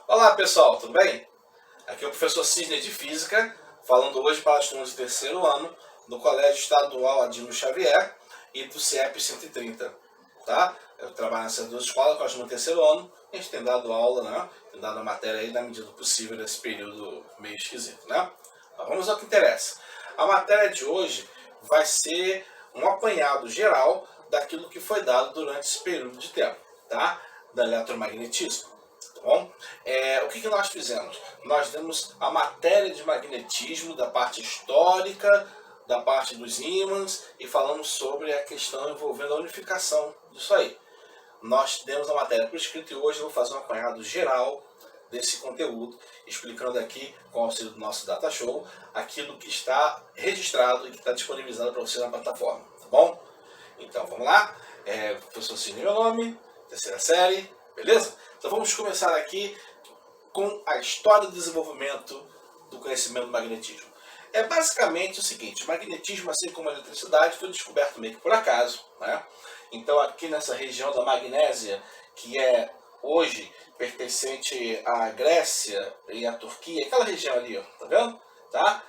Olá pessoal, tudo bem? Aqui é o professor Cisne de Física, falando hoje para os alunos de terceiro ano do Colégio Estadual Adino Xavier e do CIEP 130. Tá? Eu trabalho nessas duas escolas, com a no terceiro ano, a gente tem dado aula, né? Tem dado a matéria aí na medida do possível nesse período meio esquisito, né? Mas vamos ao que interessa. A matéria de hoje vai ser um apanhado geral daquilo que foi dado durante esse período de tempo, tá? Da eletromagnetismo. Tá bom? O que nós fizemos? Nós demos a matéria de magnetismo da parte histórica, da parte dos ímãs e falamos sobre a questão envolvendo a unificação disso aí. Nós demos a matéria por escrito e hoje eu vou fazer um apanhado geral desse conteúdo, explicando aqui, com o auxílio do nosso Data Show, aquilo que está registrado e que está disponibilizado para você na plataforma, tá bom? Então vamos lá, professor Cisne, meu nome, terceira série, beleza? Então vamos começar aqui com a história do desenvolvimento do conhecimento do magnetismo. É basicamente o seguinte: o magnetismo, assim como a eletricidade, foi descoberto meio que por acaso, né? Então aqui nessa região da Magnésia, que é hoje pertencente à Grécia e à Turquia, aquela região ali, ó, tá vendo? Tá?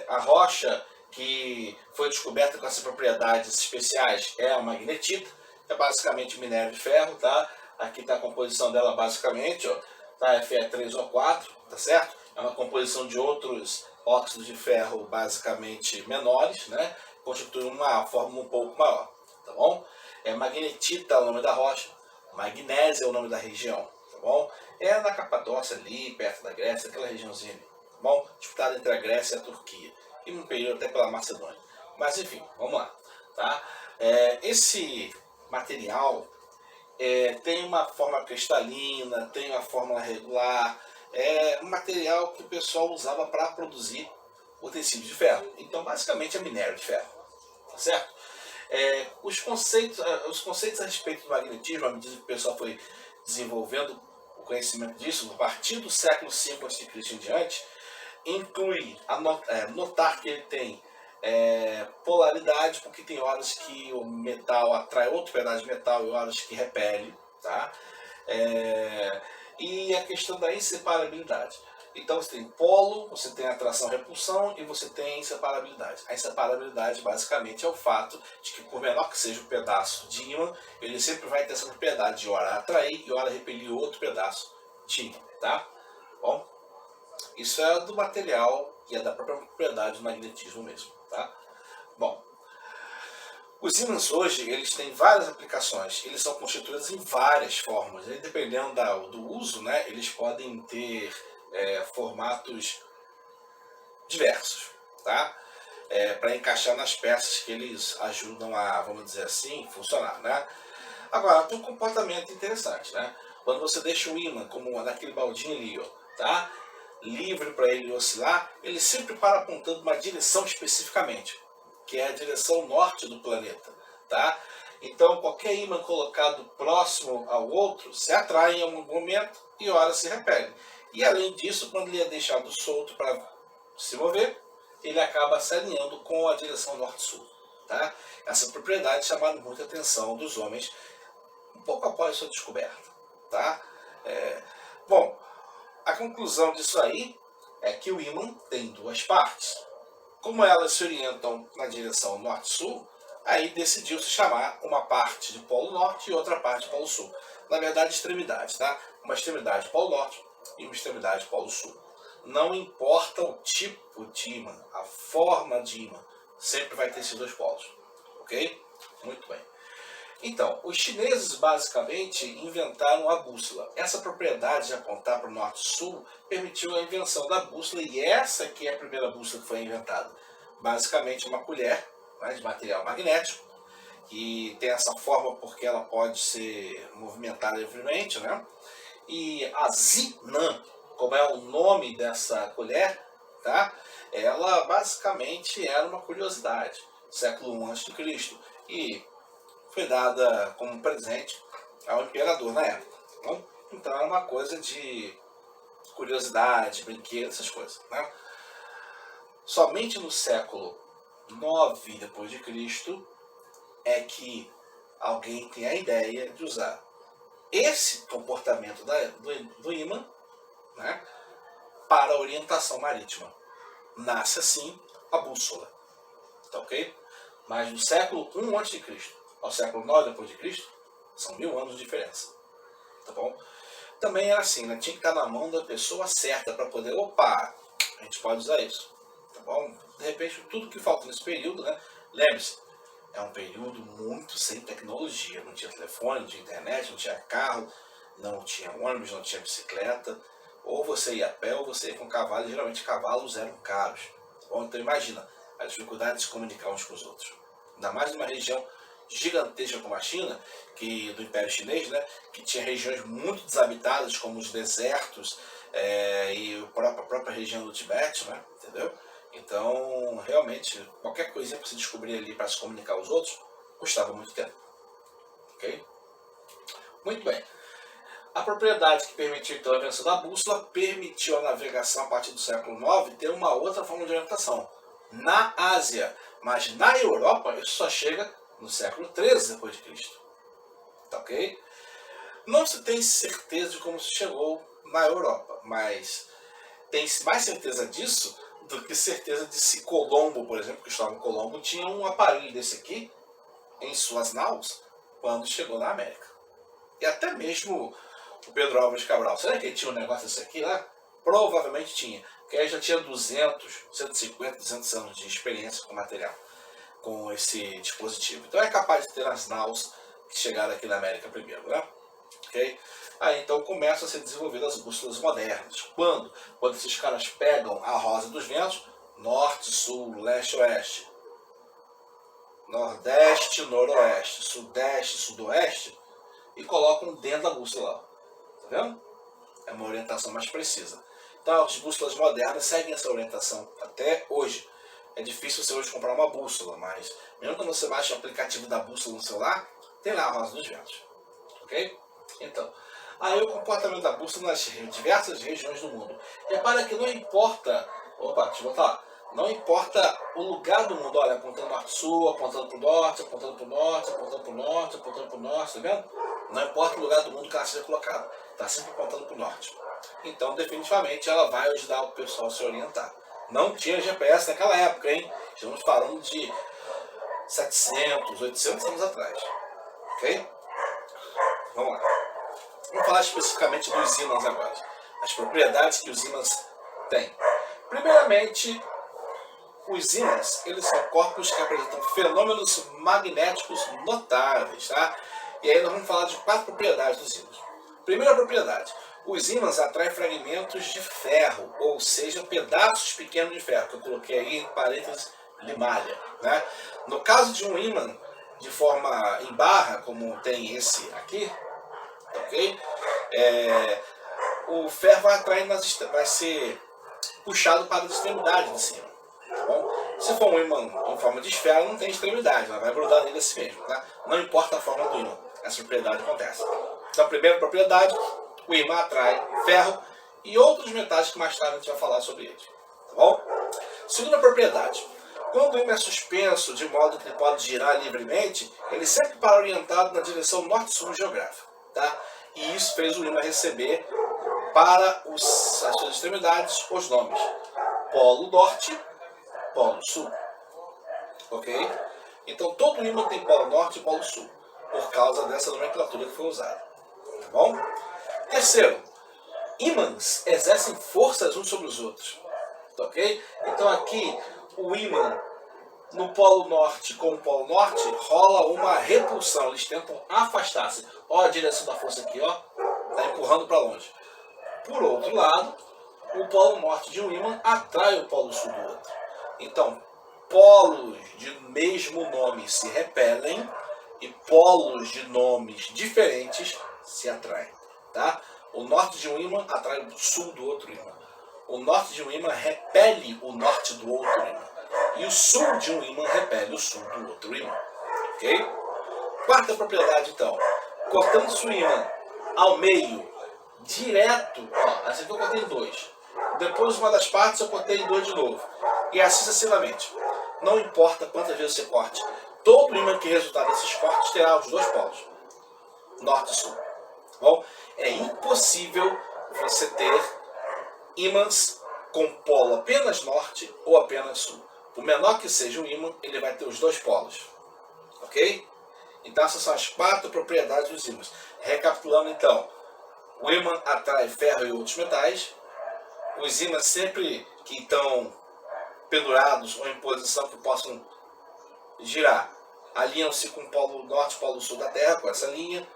A rocha que foi descoberta com essas propriedades especiais é a magnetita, é basicamente minério de ferro, tá? Aqui está a composição dela basicamente, ó, tá? Fe3O4, tá certo? É uma composição de outros óxidos de ferro basicamente menores, né? Constitui uma forma um pouco maior, tá bom? Magnetita é o nome da rocha, magnésia é o nome da região, tá bom? É na Capadócia ali, perto da Grécia, aquela regiãozinha ali, tá bom? Disputada entre a Grécia e a Turquia, e um período até pela Macedônia. Mas enfim, vamos lá, tá? Esse material tem uma forma cristalina, tem uma fórmula regular, é um material que o pessoal usava para produzir o tecido de ferro. Então, basicamente, é minério de ferro, tá certo? Os conceitos a respeito do magnetismo, à medida que o pessoal foi desenvolvendo o conhecimento disso, a partir do século V a.C. em diante, inclui notar que ele tem polaridade, porque tem horas que o metal atrai outro pedaço de metal e horas que repele, tá? E a questão da inseparabilidade. Então você tem polo, você tem atração-repulsão e você tem inseparabilidade. A inseparabilidade basicamente é o fato de que, por menor que seja o pedaço de ímã, ele sempre vai ter essa propriedade de hora atrair e hora repelir outro pedaço de ímã, tá? Bom, isso é do material e é da própria propriedade do magnetismo mesmo, tá? Bom, os ímãs hoje, eles têm várias aplicações, eles são constituídos em várias formas, e dependendo do uso, né, eles podem ter formatos diversos, tá? Para encaixar nas peças que eles ajudam a, vamos dizer assim, funcionar, né? Agora, tem um comportamento interessante, né? Quando você deixa o ímã, como naquele baldinho ali, ó, tá? Livre para ele oscilar, ele sempre para apontando uma direção especificamente, que é a direção norte do planeta, tá? Então, qualquer ímã colocado próximo ao outro se atrai em algum momento e ora se repele. E além disso, quando ele é deixado solto para se mover, ele acaba se alinhando com a direção norte-sul, tá? Essa propriedade chamando muita atenção dos homens um pouco após sua descoberta, tá? Bom, a conclusão disso aí é que o ímã tem duas partes. Como elas se orientam na direção norte-sul, aí decidiu-se chamar uma parte de polo norte e outra parte de polo sul. Na verdade, extremidades, tá? Uma extremidade de polo norte e uma extremidade de polo sul. Não importa o tipo de ímã, a forma de ímã, sempre vai ter esses dois polos, ok? Muito bem. Então, os chineses basicamente inventaram a bússola. Essa propriedade de apontar para o norte-sul permitiu a invenção da bússola, e essa que é a primeira bússola que foi inventada. Basicamente uma colher, né, de material magnético, que tem essa forma porque ela pode ser movimentada livremente, né? E a Zinan, como é o nome dessa colher, tá? Ela basicamente era uma curiosidade, século I a.C. E foi dada como presente ao imperador na época. Então era uma coisa de curiosidade, brinquedo, essas coisas, né? Somente no século IX depois de Cristo é que alguém tem a ideia de usar esse comportamento do ímã, né, para a orientação marítima. Nasce assim a bússola. Tá ok? Mas do século I a.C. ao século IX d.C., são 1000 anos de diferença. Tá bom? Também era assim, né? Tinha que estar na mão da pessoa certa para poder, opa, a gente pode usar isso. Tá bom? De repente, tudo que falta nesse período, né? Lembre-se, é um período muito sem tecnologia. Não tinha telefone, não tinha internet, não tinha carro, não tinha ônibus, não tinha bicicleta. Ou você ia a pé ou você ia com cavalo. Geralmente cavalos eram caros. Tá bom? Então imagina a dificuldade de se comunicar uns com os outros. Ainda mais numa região gigantesca como a China, do Império Chinês, né, que tinha regiões muito desabitadas, como os desertos e a própria região do Tibete, né, entendeu? Então, realmente, qualquer coisinha para se descobrir ali, para se comunicar aos outros, custava muito tempo. Ok? Muito bem. A propriedade que permitiu então a invenção da bússola permitiu a navegação a partir do século IX ter uma outra forma de orientação. Na Ásia, mas na Europa isso só chega no século XIII d.C. Tá ok? Não se tem certeza de como se chegou na Europa, mas tem mais certeza disso do que certeza de se Colombo, por exemplo, Cristóvão Colombo, tinha um aparelho desse aqui em suas naus quando chegou na América. E até mesmo o Pedro Álvares Cabral, será que ele tinha um negócio desse aqui lá? Provavelmente tinha, porque ele já tinha 200, 150, 200 anos de experiência com material, com esse dispositivo. Então é capaz de ter as naus que chegaram aqui na América primeiro, né? Okay? Aí então começam a ser desenvolvidas as bússolas modernas. Quando? Quando esses caras pegam a rosa dos ventos, norte, sul, leste, oeste, nordeste, noroeste, sudeste, sudoeste, e colocam dentro da bússola. Tá vendo? É uma orientação mais precisa. Então as bússolas modernas seguem essa orientação até hoje. É difícil você hoje comprar uma bússola, mas mesmo quando você baixa o aplicativo da bússola no celular, tem lá a rosa dos ventos. Ok? Então, aí o comportamento da bússola nas diversas regiões do mundo. Repara que não importa, opa, deixa eu botar lá, não importa o lugar do mundo, olha, apontando norte-sul, apontando para o norte, apontando para o norte, apontando para o norte, apontando para o norte, tá vendo? Não importa o lugar do mundo que ela seja colocada, está sempre apontando para o norte. Então, definitivamente, ela vai ajudar o pessoal a se orientar. Não tinha GPS naquela época, hein? Estamos falando de 700, 800 anos atrás. Ok? Vamos lá. Vamos falar especificamente dos ímãs agora. As propriedades que os ímãs têm. Primeiramente, os ímãs, eles são corpos que apresentam fenômenos magnéticos notáveis, tá? E aí nós vamos falar de 4 propriedades dos ímãs. Primeira propriedade. Os ímãs atraem fragmentos de ferro, ou seja, pedaços pequenos de ferro, que eu coloquei aí em parênteses de malha, né? No caso de um ímã de forma em barra, como tem esse aqui, ok? O ferro vai atrair vai ser puxado para as extremidades de cima, tá bom? Se for um ímã em forma de esfera, não tem extremidade, ela vai grudar nele assim mesmo, tá? Não importa a forma do ímã, essa propriedade acontece. Então, a primeira propriedade, o ímã atrai ferro e outros metais que mais tarde a gente vai falar sobre eles, tá bom? Segunda propriedade, quando o ímã é suspenso de modo que ele pode girar livremente, ele sempre para orientado na direção norte-sul geográfica, tá? E isso fez o ímã receber para as suas extremidades os nomes Polo Norte, Polo Sul, ok? Então todo ímã tem Polo Norte e Polo Sul, por causa dessa nomenclatura que foi usada, tá bom? Terceiro, ímãs exercem forças uns sobre os outros, ok? Então aqui o ímã no Polo Norte com o Polo Norte rola uma repulsão, eles tentam afastar-se. Olha a direção da força aqui, ó, tá empurrando para longe. Por outro lado, o Polo Norte de um ímã atrai o Polo Sul do outro. Então, polos de mesmo nome se repelem e polos de nomes diferentes se atraem, tá? O norte de um ímã atrai o sul do outro ímã. O norte de um ímã repele o norte do outro ímã. E o sul de um ímã repele o sul do outro ímã. Ok? Quarta propriedade, então. Cortando-se o ímã ao meio, direto, ó, essa aqui eu cortei em 2. Depois, uma das partes, eu cortei em 2 de novo. E assim sucessivamente. Não importa quantas vezes você corte, todo ímã que resultar desses cortes terá os 2 polos, norte e sul. Tá bom? É impossível você ter ímãs com polo apenas norte ou apenas sul. Por menor que seja o ímã, ele vai ter os dois polos, ok? Então essas são as 4 propriedades dos ímãs. Recapitulando então, o ímã atrai ferro e outros metais. Os ímãs sempre que estão pendurados ou em posição que possam girar, alinham-se com o polo norte e polo sul da Terra, com essa linha.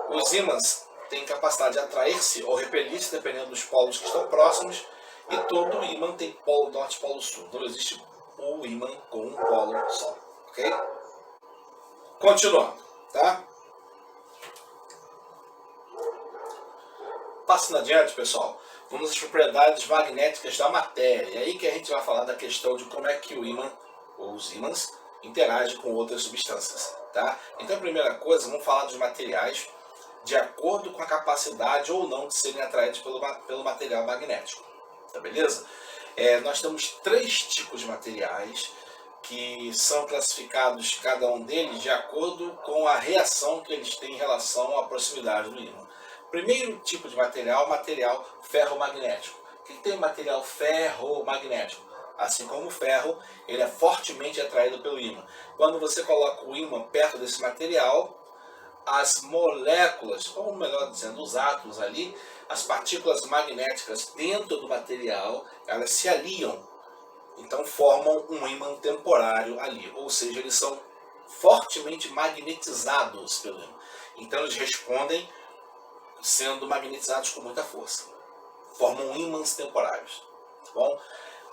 Os ímãs têm capacidade de atrair-se ou repelir-se, dependendo dos polos que estão próximos. E todo ímã tem polo norte e polo sul. Não existe o ímã com um polo só. Ok? Continuando, tá? Passando adiante, pessoal, vamos às propriedades magnéticas da matéria. É aí que a gente vai falar da questão de como é que o ímã, ou os ímãs, interagem com outras substâncias. Tá? Então, a primeira coisa, vamos falar dos materiais de acordo com a capacidade ou não de serem atraídos pelo material magnético. Tá, beleza? Nós temos 3 tipos de materiais que são classificados, cada um deles, de acordo com a reação que eles têm em relação à proximidade do ímã. Primeiro tipo de material, material ferromagnético. O que tem o material ferromagnético? Assim como o ferro, ele é fortemente atraído pelo ímã. Quando você coloca o ímã perto desse material, as moléculas, ou melhor dizendo, os átomos ali, as partículas magnéticas dentro do material, elas se aliam. Então formam um ímã temporário ali, ou seja, eles são fortemente magnetizados pelo ímã. Então eles respondem sendo magnetizados com muita força. Formam ímãs temporários. Tá bom?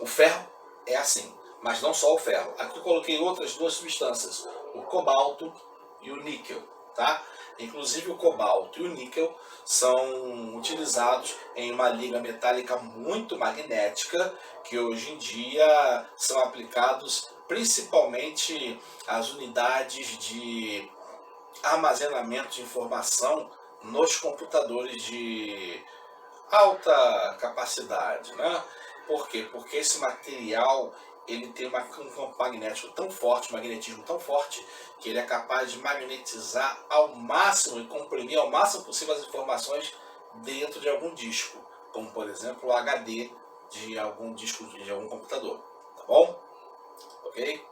O ferro é assim, mas não só o ferro. Aqui eu coloquei outras 2 substâncias, o cobalto e o níquel. Tá? Inclusive o cobalto e o níquel são utilizados em uma liga metálica muito magnética, que hoje em dia são aplicados principalmente às unidades de armazenamento de informação nos computadores de alta capacidade, né? Por quê? Porque esse material ele tem um campo magnético tão forte, um magnetismo tão forte, que ele é capaz de magnetizar ao máximo e comprimir ao máximo possível as informações dentro de algum disco, como por exemplo o HD de algum disco de algum computador, tá bom? Ok?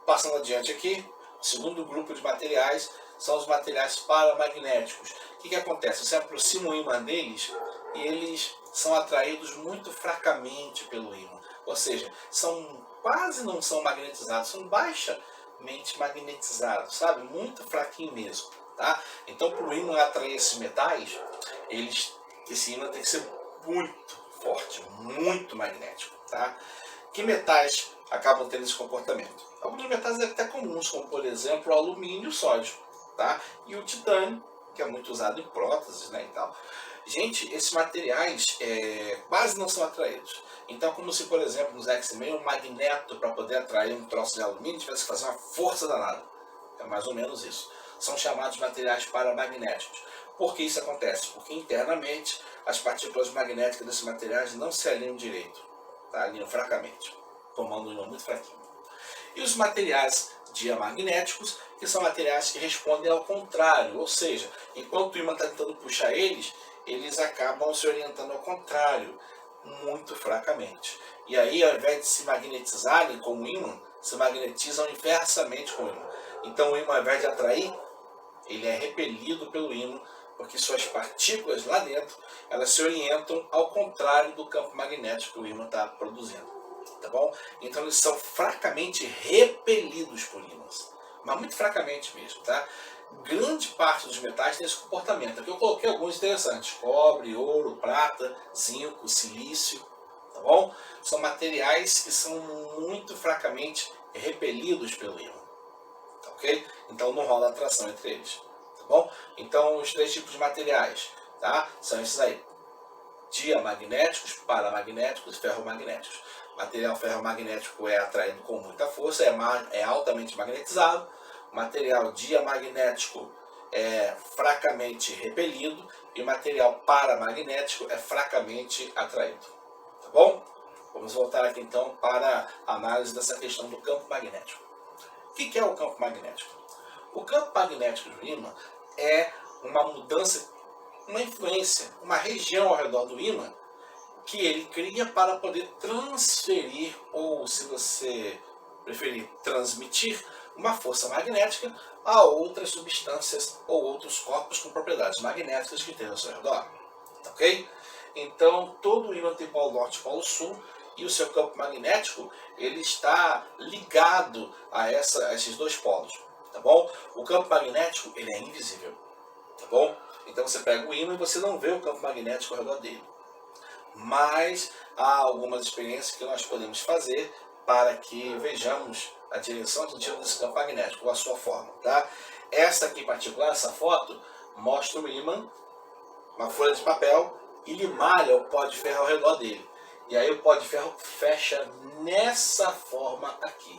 Passando adiante aqui, o segundo grupo de materiais são os materiais paramagnéticos. O que acontece? Você aproxima o ímã deles e eles são atraídos muito fracamente pelo ímã. Ou seja, quase não são magnetizados, são baixamente magnetizados, sabe? Muito fraquinho mesmo. Tá? Então, para o ímã atrair esses metais, esse ímã tem que ser muito forte, muito magnético. Tá? Que metais acabam tendo esse comportamento? Alguns metais até comuns, como por exemplo o alumínio e o sódio. Tá? E o titânio, que é muito usado em próteses, né, e tal. Gente, esses materiais quase não são atraídos. Então, como se, por exemplo, nos X-Men, um magneto para poder atrair um troço de alumínio tivesse que fazer uma força danada. É mais ou menos isso. São chamados materiais paramagnéticos. Por que isso acontece? Porque internamente as partículas magnéticas desses materiais não se alinham direito. Tá? Alinham fracamente, formando um ímã muito fraquinho. E os materiais diamagnéticos, que são materiais que respondem ao contrário, ou seja, enquanto o ímã está tentando puxar eles acabam se orientando ao contrário, muito fracamente. E aí, ao invés de se magnetizarem com o ímã, se magnetizam inversamente com o ímã. Então, o ímã, ao invés de atrair, ele é repelido pelo ímã, porque suas partículas lá dentro, elas se orientam ao contrário do campo magnético que o ímã está produzindo. Tá bom? Então eles são fracamente repelidos por ímãs, mas muito fracamente mesmo, tá? Grande parte dos metais tem esse comportamento. Aqui eu coloquei alguns interessantes: cobre, ouro, prata, zinco, silício, tá bom? São materiais que são muito fracamente repelidos pelo ímã, tá ok? Então não rola atração entre eles, tá bom? Então os 3 tipos de materiais, tá? São esses aí: diamagnéticos, paramagnéticos e ferromagnéticos. Material ferromagnético é atraído com muita força, é altamente magnetizado. Material diamagnético é fracamente repelido. E material paramagnético é fracamente atraído. Tá bom? Vamos voltar aqui então para a análise dessa questão do campo magnético. O que é o campo magnético? O campo magnético do ímã é uma mudança, uma influência, uma região ao redor do ímã que ele cria para poder transferir, ou se você preferir, transmitir uma força magnética a outras substâncias ou outros corpos com propriedades magnéticas que tem ao seu redor. Ok? Então, todo ímã tem polo norte e polo sul, e o seu campo magnético ele está ligado a esses dois polos. Tá bom? O campo magnético ele é invisível. Tá bom? Então você pega o ímã e você não vê o campo magnético ao redor dele. Mas há algumas experiências que nós podemos fazer para que vejamos a direção e sentido desse campo magnético, ou a sua forma. Tá? Essa aqui em particular, essa foto, mostra o ímã, uma folha de papel, e ele malha o pó de ferro ao redor dele. E aí o pó de ferro fecha nessa forma aqui,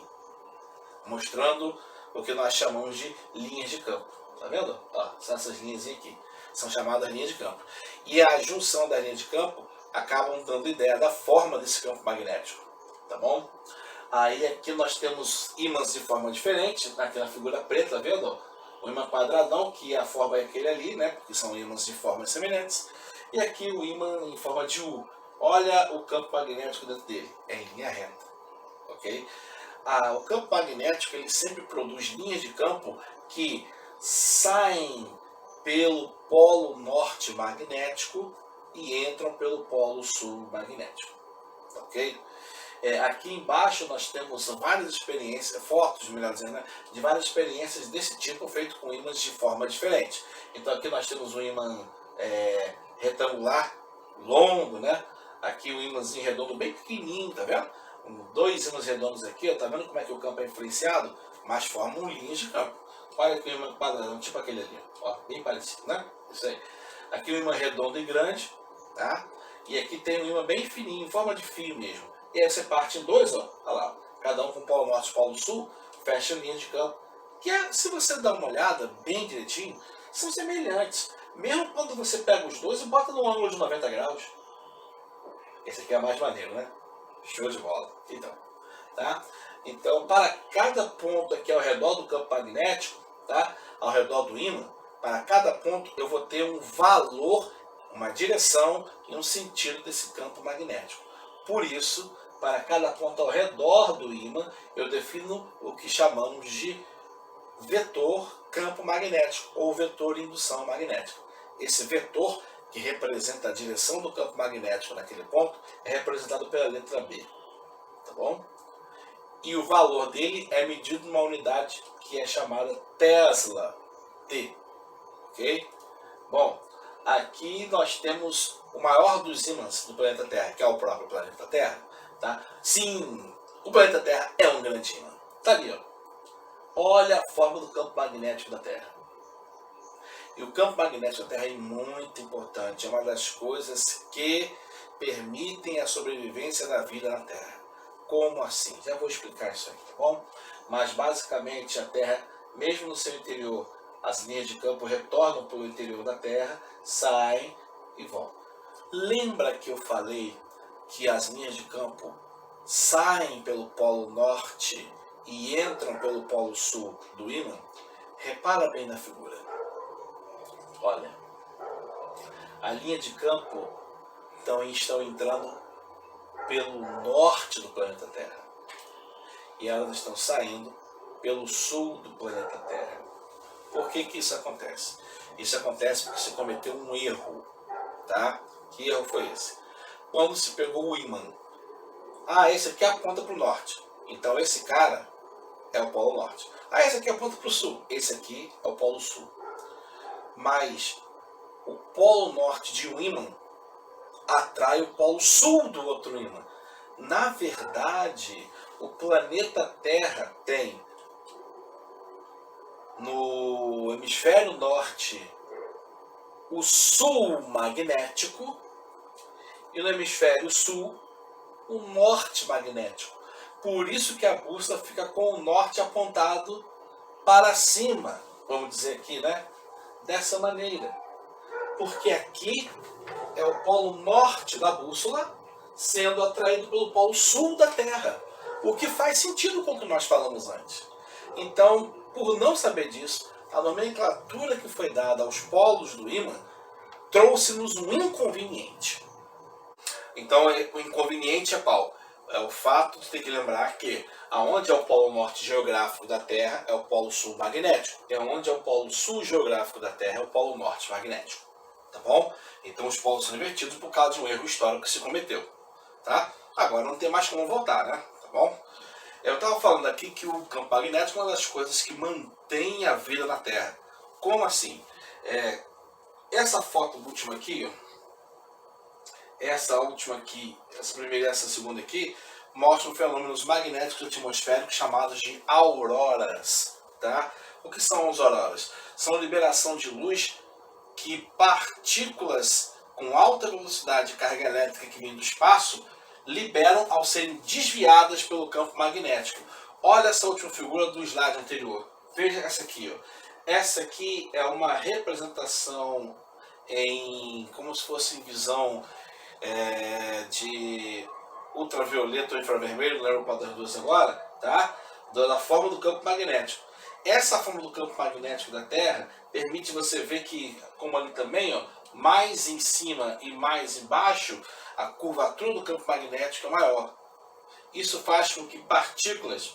mostrando o que nós chamamos de linhas de campo. Tá vendo? Ó, são essas linhas aqui. São chamadas linhas de campo. E a junção das linhas de campo acabam dando ideia da forma desse campo magnético. Tá bom? Aí aqui nós temos ímãs de forma diferente. Aqui na figura preta, tá vendo? O ímã quadradão, que a forma é aquele ali, né? Porque são ímãs de formas semelhantes. E aqui o ímã em forma de U. Olha o campo magnético dentro dele. É em linha reta. Ok? O campo magnético ele sempre produz linhas de campo que saem pelo polo norte magnético e entram pelo polo sul magnético. Ok? Aqui embaixo nós temos várias experiências, fotos, melhor dizendo, né, de várias experiências desse tipo feito com ímãs de forma diferente. Então aqui nós temos um ímã retangular, longo, né? Aqui um ímãzinho redondo bem pequenininho, tá vendo? Dois ímãs redondos aqui, ó, tá vendo como é que o campo é influenciado? Mas formam linhas de campo. Olha aqui o ímã quadradão, tipo aquele ali, ó, bem parecido, né? Isso aí. Aqui o ímã redondo e grande, tá? E aqui tem um ímã bem fininho, em forma de fio mesmo. E aí você parte em dois, ó, olha lá, cada um com polo norte e polo sul, fecha linhas de campo. Que se você dá uma olhada bem direitinho, são semelhantes. Mesmo quando você pega os dois e bota num ângulo de 90 graus. Esse aqui é mais maneiro, né? Show de bola. Então, tá? Então, para cada ponto aqui ao redor do campo magnético, tá? Ao redor do ímã, para cada ponto eu vou ter um valor, uma direção e um sentido desse campo magnético. Por isso, para cada ponto ao redor do ímã, eu defino o que chamamos de vetor campo magnético ou vetor indução magnética. Esse vetor, que representa a direção do campo magnético naquele ponto, é representado pela letra B. Tá bom? E o valor dele é medido numa unidade que é chamada Tesla. T. Ok? Bom, aqui nós temos o maior dos ímãs do planeta Terra, que é o próprio planeta Terra. Tá? Sim, o planeta Terra é um grande ímã. Tá ali, ó. Olha a forma do campo magnético da Terra. E o campo magnético da Terra é muito importante. É uma das coisas que permitem a sobrevivência da vida na Terra. Como assim? Já vou explicar isso aí, tá bom? Mas basicamente a Terra, mesmo no seu interior, as linhas de campo retornam pelo interior da Terra, saem e voltam. Lembra que eu falei que as linhas de campo saem pelo polo norte e entram pelo polo sul do ímã? Repara bem na figura. Olha, a linha de campo então estão entrando pelo norte do planeta Terra e elas estão saindo pelo sul do planeta Terra. Por que que isso acontece? Isso acontece porque se cometeu um erro, tá? Que erro foi esse? Quando se pegou o ímã, esse aqui aponta para o norte, então esse cara é o polo norte. Esse aqui aponta para o sul, esse aqui é o polo sul. Mas o polo norte de um ímã atrai o polo sul do outro ímã. Na verdade, o planeta Terra tem no hemisfério norte o sul magnético e no hemisfério sul o norte magnético. Por isso que a bússola fica com o norte apontado para cima, vamos dizer aqui, né? Dessa maneira. Porque aqui é o polo norte da bússola sendo atraído pelo polo sul da Terra. O que faz sentido com o que nós falamos antes. Então, por não saber disso, a nomenclatura que foi dada aos polos do ímã trouxe-nos um inconveniente. Então, o inconveniente é qual? É o fato de ter que lembrar que aonde é o polo norte geográfico da Terra é o polo sul magnético, e aonde é o polo sul geográfico da Terra é o polo norte magnético. Tá bom? Então os polos são invertidos por causa de um erro histórico que se cometeu. Tá? Agora não tem mais como voltar, né? Tá bom? Eu estava falando aqui que o campo magnético é uma das coisas que mantém a vida na Terra. Como assim? Essa foto última aqui, ó, essa última aqui, essa primeira e essa segunda aqui, mostram fenômenos magnéticos atmosféricos chamados de auroras. Tá? O que são as auroras? São liberação de luz que partículas com alta velocidade de carga elétrica que vêm do espaço liberam ao serem desviadas pelo campo magnético. Olha essa última figura do slide anterior. Veja essa aqui. Ó. Essa aqui é uma representação em como se fosse em visão de ultravioleta ou infravermelho, não lembro qual das duas agora, tá? Da forma do campo magnético. Essa forma do campo magnético da Terra permite você ver que, como ali também, ó, mais em cima e mais embaixo, a curvatura do campo magnético é maior. Isso faz com que partículas,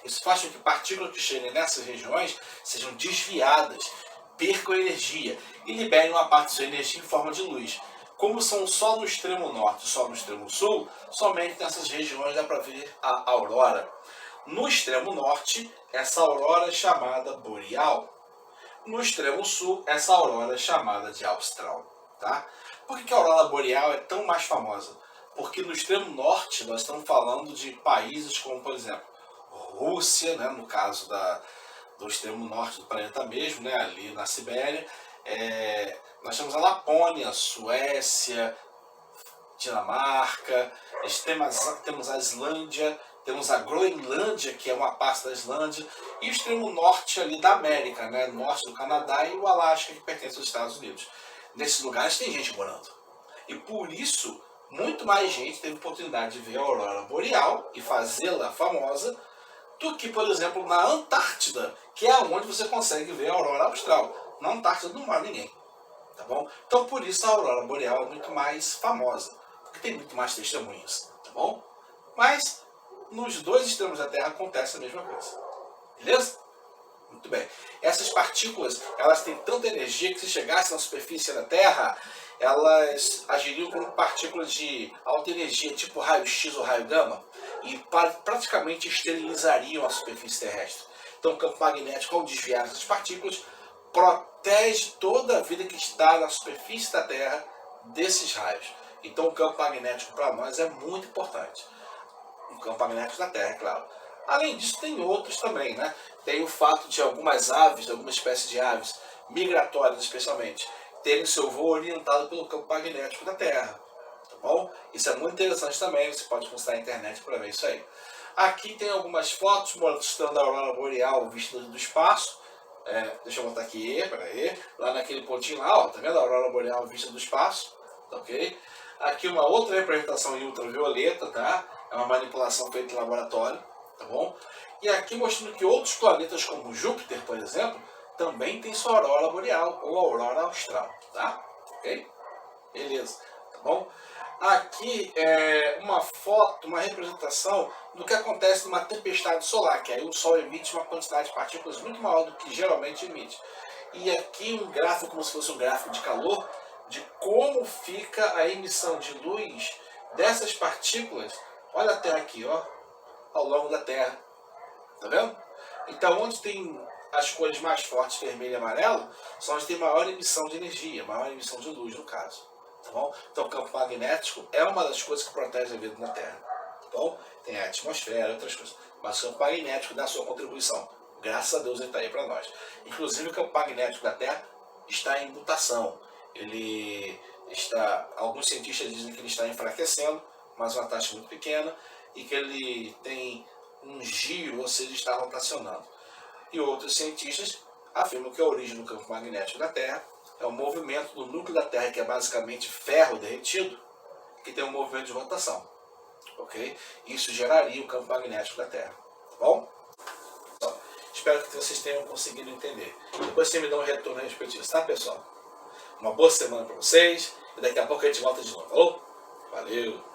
isso faz com que partículas que cheguem nessas regiões sejam desviadas, percam energia e liberem uma parte de sua energia em forma de luz. Como são só no extremo norte e só no extremo sul, somente nessas regiões dá para ver a aurora. No extremo norte, essa aurora é chamada boreal. No extremo sul, essa aurora é chamada de austral. Tá? Por que a aurora boreal é tão mais famosa? Porque no extremo norte nós estamos falando de países como, por exemplo, Rússia, né, no caso do extremo norte do planeta mesmo, né, ali na Sibéria. Nós temos a Lapônia, Suécia, Dinamarca, temos a Islândia, temos a Groenlândia, que é uma parte da Islândia, e o extremo norte ali da América, né, norte do Canadá, e o Alasca, que pertence aos Estados Unidos. Nesses lugares tem gente morando. E por isso, muito mais gente teve oportunidade de ver a aurora boreal e fazê-la famosa do que, por exemplo, na Antártida, que é onde você consegue ver a aurora austral. Na Antártida não mora ninguém. Tá bom? Então, por isso a aurora boreal é muito mais famosa, porque tem muito mais testemunhas. Tá bom? Mas, nos dois extremos da Terra acontece a mesma coisa. Beleza? Muito bem. Essas partículas, elas têm tanta energia que se chegassem na superfície da Terra, elas agiriam como partículas de alta energia, tipo raio-x ou raio gama, e praticamente esterilizariam a superfície terrestre. Então o campo magnético, ao desviar essas partículas, protege toda a vida que está na superfície da Terra desses raios. Então o campo magnético para nós é muito importante. O campo magnético da Terra, é claro. Além disso, tem outros também, né? Tem o fato de algumas aves, algumas espécies de aves, migratórias especialmente, terem seu voo orientado pelo campo magnético da Terra. Tá bom? Isso é muito interessante também, você pode consultar na internet para ver isso aí. Aqui tem algumas fotos mostrando a aurora boreal vista do espaço. Deixa eu botar aqui, peraí, lá naquele pontinho lá, ó, tá vendo a aurora boreal vista do espaço? Tá ok? Aqui uma outra representação em ultravioleta, tá? É uma manipulação feita em laboratório. Tá bom? E aqui mostrando que outros planetas como Júpiter, por exemplo, também tem sua aurora boreal ou aurora austral, tá? Ok? Beleza, tá bom? Aqui é uma foto, uma representação do que acontece numa tempestade solar, que aí o Sol emite uma quantidade de partículas muito maior do que geralmente emite. E aqui um gráfico, como se fosse um gráfico de calor, de como fica a emissão de luz dessas partículas. Olha a Terra aqui, ó, ao longo da Terra. Tá vendo? Então, onde tem as cores mais fortes, vermelho e amarelo, são onde tem maior emissão de energia, maior emissão de luz, no caso. Tá bom? Então, o campo magnético é uma das coisas que protege a vida na Terra. Tá bom? Tem a atmosfera, outras coisas. Mas o campo magnético dá a sua contribuição. Graças a Deus ele está aí para nós. Inclusive, o campo magnético da Terra está em mutação. Alguns cientistas dizem que ele está enfraquecendo, mas uma taxa muito pequena, e que ele tem um giro, ou seja, está rotacionando. E outros cientistas afirmam que a origem do campo magnético da Terra é o movimento do núcleo da Terra, que é basicamente ferro derretido, que tem um movimento de rotação. Ok? Isso geraria o campo magnético da Terra. Tá bom? Então, Espero que vocês tenham conseguido entender. Depois você me dá um retorno a respeito disso, tá, pessoal? Uma boa semana para vocês. E daqui a pouco a gente volta de novo. Falou? Valeu!